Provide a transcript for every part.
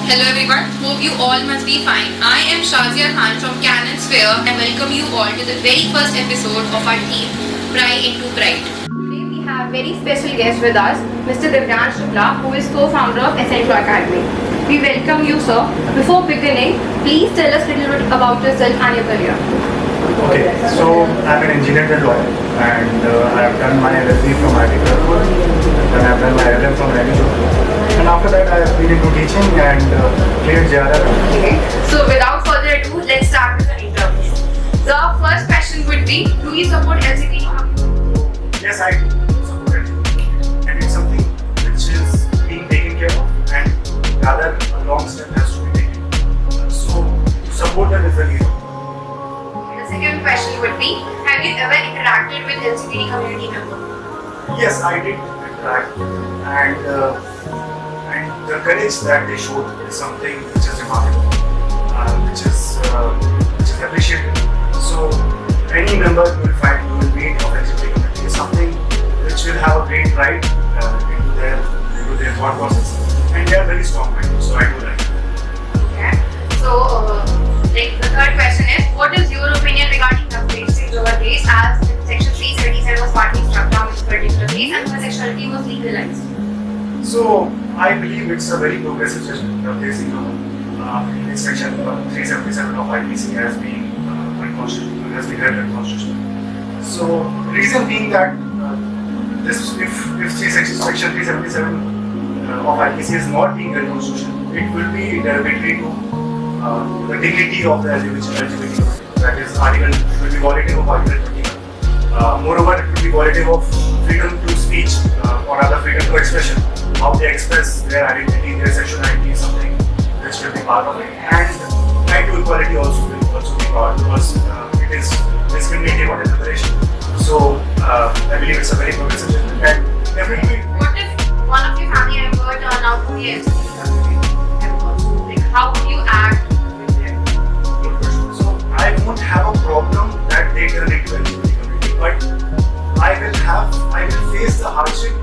Hello everyone, hope you all must be fine. I am Shazia Khan from Canon Sphere and welcome you all to the very first episode of our team, Pride into Pride. Today we have very special guest with us, Mr. Divyansh Shukla, who is co-founder of Essential Academy. We welcome you, sir. Before beginning, please tell us a little bit about yourself and your career. Okay, so I'm an engineer and lawyer, and I have done my LLB from IIT Kharagpur, then I have done my LLM from LGBTQ, and after that I have been into teaching and cleared JRR. Okay, so without further ado, let's start with the interview. The first question would be, do you support LGBT community? Yes, I do support it, and it's something which is being taken care of, and rather a long step has to be taken. So, to support them is the leader. The second question would be, have you ever interacted with LGBT community members? Yes, I did interact, and the courage that they showed is something which is remarkable, which is appreciated. So, any member you will find, you will meet of LGBT community is something which will have a great pride into their thought process, and they are very strong-minded. So, I do like it. Okay. So, the third question is, what is your opinion regarding the races over race, as Section 377 was partly struck down in this particular case and homosexuality was legalized? So, I believe it's a very progressive session. The placing of Section 377 of IPC has been unconstitutional, has been held unconstitutional. So, reason being that if Section 377 of IPC is not being held constitutional, it will be derogatory to the dignity of the LGBT community. That is, article will be violative of Article 21. Moreover, it will be violative of freedom to speech or other freedom to expression. How they express their identity, their sexuality is something which will be part of it. And right to equality also will be part, because it is discriminative or discrimination. So I believe it's a very progressive judgment, and definitely. What if one of your family members turn out to be LGBT community? Like, how would you act with them? So I won't have a problem that they turn into LGBT community, but I will face the hardship,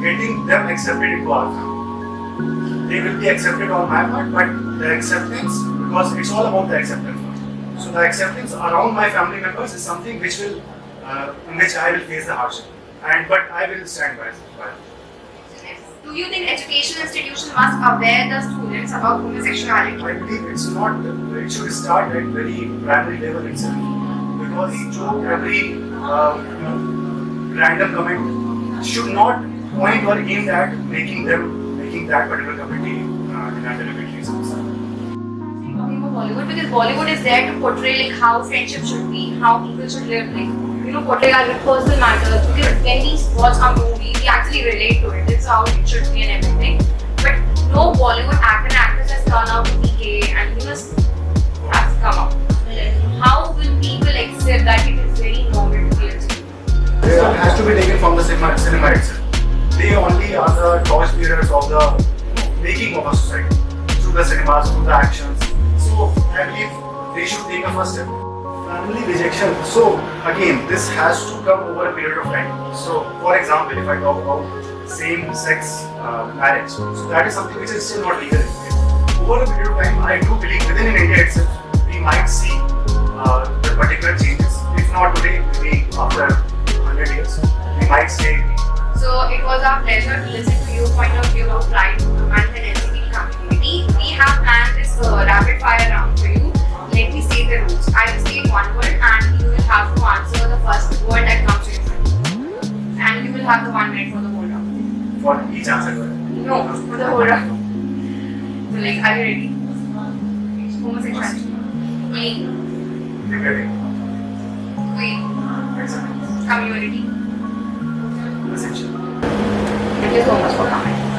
getting them accepted into our family. They will be accepted on my part, but the acceptance, because it's all about the acceptance. So the acceptance around my family members is something which will, in which I will face the hardship, but I will stand by it. Do you think educational institutions must aware the students about homosexuality? I believe it's not. It should start at very primary level itself, because every random comment should not point or aim at making that particular community in a derogatory sense. Talking about Bollywood, because Bollywood is there to portray like how friendship should be, how people should live, like portray our personal matters. Because when we watch a movie, we actually relate to it. It's how it should be and everything. But no Bollywood actor and actress has turned out to be gay, and has come up. How will people accept that it is very normal to be LGBT? It has to be taken from the cinema itself. They only are the torch bearers of the making of a society, through the cinemas, through the actions. So I believe they should take a first step. Family rejection. So again, this has to come over a period of time. So for example, if I talk about same-sex marriage, so that is something which is still not legal. Over a period of time, I do believe within India itself, we might see the particular changes. If not today, maybe after 100 years, we might say. So it was our pleasure to listen to your point of view of Pride movement and LGBT community. We have planned this rapid fire round for you. Let me say the rules. I will say one word and you will have to answer the first word that comes to your mind. And you will have the 1 minute for the whole round. For each answer? No, for the whole round. So are you ready? Homosexuality. Queen. Regretting. Queen. Acceptance. Community. Essential. Thank you so much for coming.